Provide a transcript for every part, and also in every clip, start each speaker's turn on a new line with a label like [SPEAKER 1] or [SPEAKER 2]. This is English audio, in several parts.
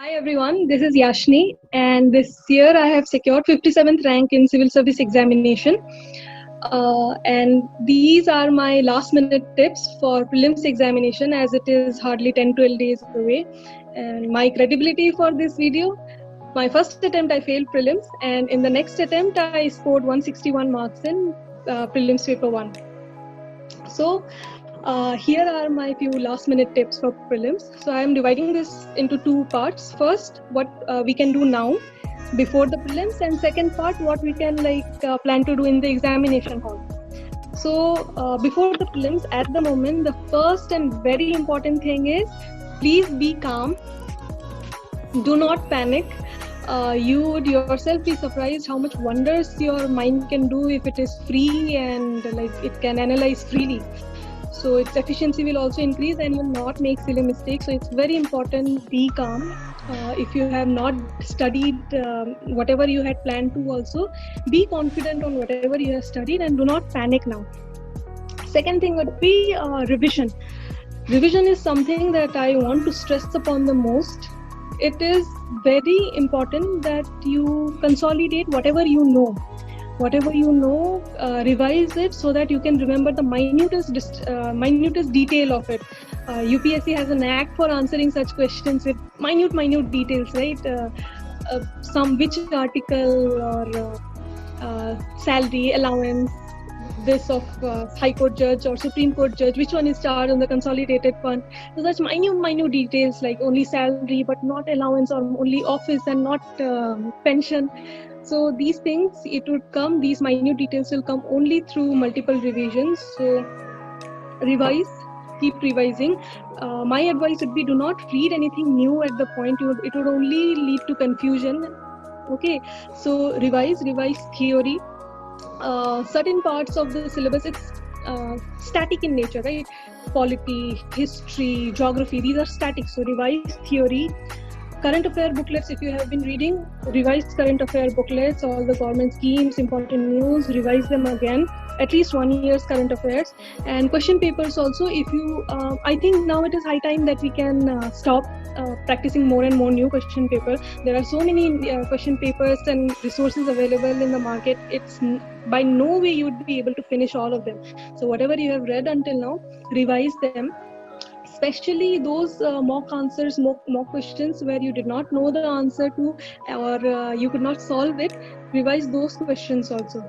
[SPEAKER 1] Hi everyone, this is Yashni, and this year I have secured 57th rank in civil service examination. And these are my last minute tips for prelims examination, as it is hardly 10-12 days away. And my credibility for this video: my first attempt I failed prelims, and in the next attempt I scored 161 marks in prelims paper 1. So here are my few last minute tips for prelims. So I am dividing this into two parts. First, what we can do now before the prelims, and second part, what we can plan to do in the examination hall. So before the prelims, at the moment, the first and very important thing is, please be calm. Do not panic. You would yourself be surprised how much wonders your mind can do if it is free and it can analyze freely. So its efficiency will also increase and you will not make silly mistakes. So it's very important, be calm. If you have not studied whatever you had planned to, also be confident on whatever you have studied and do not panic now. Second thing would be revision. Revision is something that I want to stress upon the most. It is very important that you consolidate whatever you know. Revise it so that you can remember the minutest detail of it. UPSC has a knack for answering such questions with minute details, right? Which article or salary, allowance, this of High Court judge or Supreme Court judge, which one is charged on the consolidated fund. So such minute details, like only salary but not allowance, or only office and not pension. So these things, these minute details will come only through multiple revisions. So revise, keep revising. My advice would be, do not read anything new at the point. It would only lead to confusion. Okay, so revise theory. Certain parts of the syllabus, it's static in nature, right? Polity, history, geography, these are static. So revise theory. Current affair booklets, if you have been reading, revise current affair booklets, all the government schemes, important news, revise them again, at least 1 year's current affairs. And question papers also, if you, I think now it is high time that we can stop practicing more and more new question paper. There are so many question papers and resources available in the market. It's by no way you would be able to finish all of them. So whatever you have read until now, revise them. Especially those mock answers, mock questions where you did not know the answer to, or you could not solve it, revise those questions also.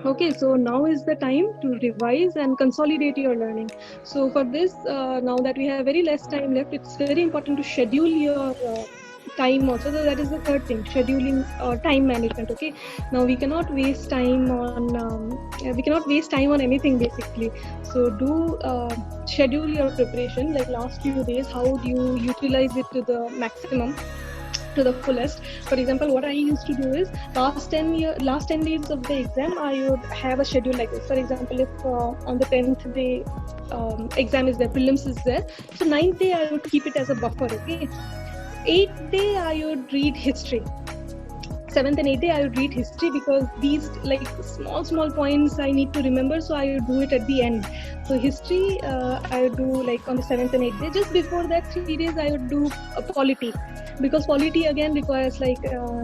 [SPEAKER 1] Okay, so now is the time to revise and consolidate your learning. So for this, now that we have very less time left, it's very important to schedule your time also. So that is the third thing, scheduling time management. Okay, now we cannot waste time on anything basically. So do schedule your preparation, like last few days, how do you utilize it to the maximum, to the fullest. For example, what I used to do is, last 10 days of the exam, I would have a schedule like this. For example, if on the 10th day exam is there, prelims is there, so 9th day I would keep it as a buffer. Okay, 8th day I would read history. 7th and 8th day I would read history, because these small points I need to remember, so I would do it at the end. So history I would do on the 7th and 8th day. Just before that 3 days I would do polity, because polity again requires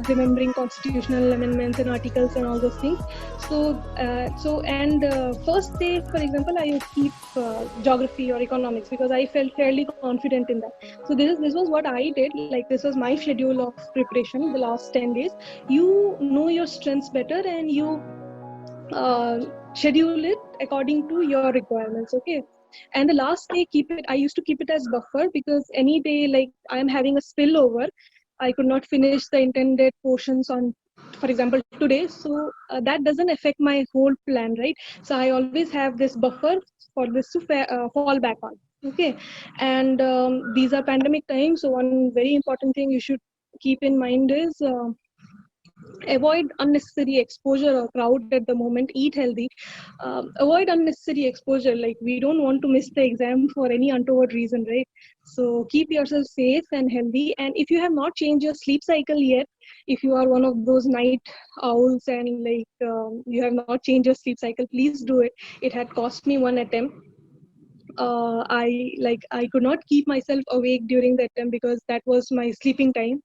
[SPEAKER 1] remembering constitutional amendments and articles and all those things. So first day, for example, I would keep geography or economics, because I felt fairly confident in that. So this was what I did. This was my schedule of preparation the last 10 days. You know your strengths better and you schedule it according to your requirements. Okay, and the last day, I used to keep it as buffer, because any day I am having a spillover, I could not finish the intended portions on, for example, today. So that doesn't affect my whole plan, right? So I always have this buffer for this to fall back on. Okay, and these are pandemic times, so one very important thing you should keep in mind is avoid unnecessary exposure or crowd at the moment. Eat healthy. Avoid unnecessary exposure. We don't want to miss the exam for any untoward reason, right? So keep yourself safe and healthy. And if you have not changed your sleep cycle yet, if you are one of those night owls and you have not changed your sleep cycle, please do it. It had cost me one attempt. I could not keep myself awake during that time because that was my sleeping time.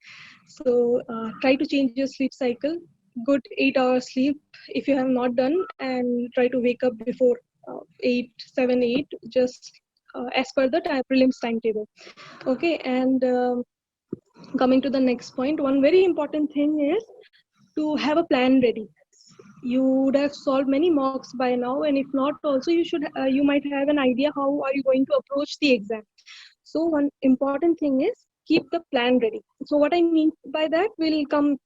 [SPEAKER 1] So try to change your sleep cycle. Good 8 hours sleep if you have not done, and try to wake up before 8, 7, 8, just as per the prelims timetable. Okay, and coming to the next point, one very important thing is to have a plan ready. You would have solved many mocks by now, and if not also, you might have an idea how are you going to approach the exam. So one important thing is keep the plan ready. So what I mean by that will come,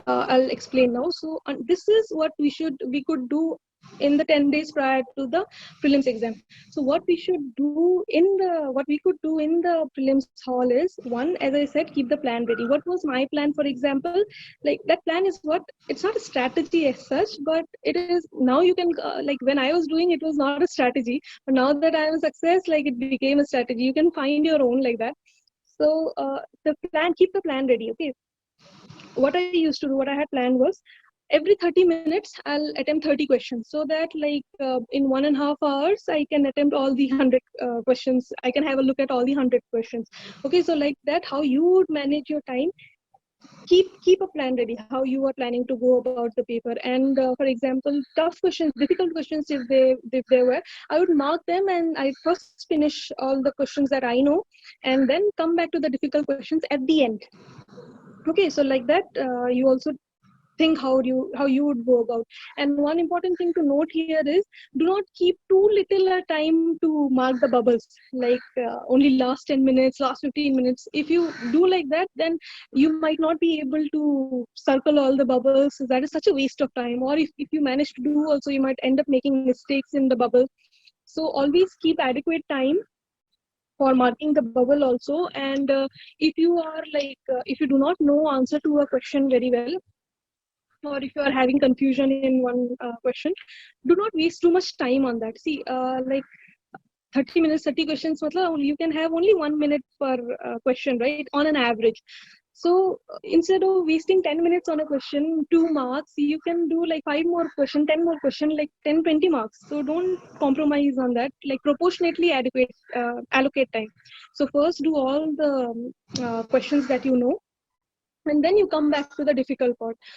[SPEAKER 1] I'll explain now. So this is what we could do in the 10 days prior to the prelims exam. So what we could do in the prelims hall is, one, as I said, keep the plan ready. What was my plan, for example? Like that plan is what, it's not a strategy as such, but it is now you can like when I was doing it was not a strategy, but now that I am a success, like it became a strategy. You can find your own like that. So keep the plan ready. Okay, what I used to do, what I had planned was, every 30 minutes I'll attempt 30 questions, so that in 1.5 hours I can attempt all the 100 questions. I can have a look at all the 100 questions. Okay, so like that, how you would manage your time. Keep a plan ready, how you are planning to go about the paper. And for example, tough questions, difficult questions, if they were, I would mark them and I first finish all the questions that I know, and then come back to the difficult questions at the end. Okay, so like that, you also think how you would go about. And one important thing to note here is, do not keep too little a time to mark the bubbles, like only last 10 minutes, last 15 minutes. If you do like that, then you might not be able to circle all the bubbles. That is such a waste of time. Or if you manage to do also, you might end up making mistakes in the bubble. So always keep adequate time for marking the bubble also. And if you do not know answer to a question very well, or if you are having confusion in one question, do not waste too much time on that. See, like 30 minutes, 30 questions, you can have only 1 minute per question, right, on an average. So instead of wasting 10 minutes on a question, 2 marks, you can do like 5 more question, 10 more question, like 10, 20 marks. So don't compromise on that, like proportionately allocate time. So first do all the questions that you know, and then you come back to the difficult part.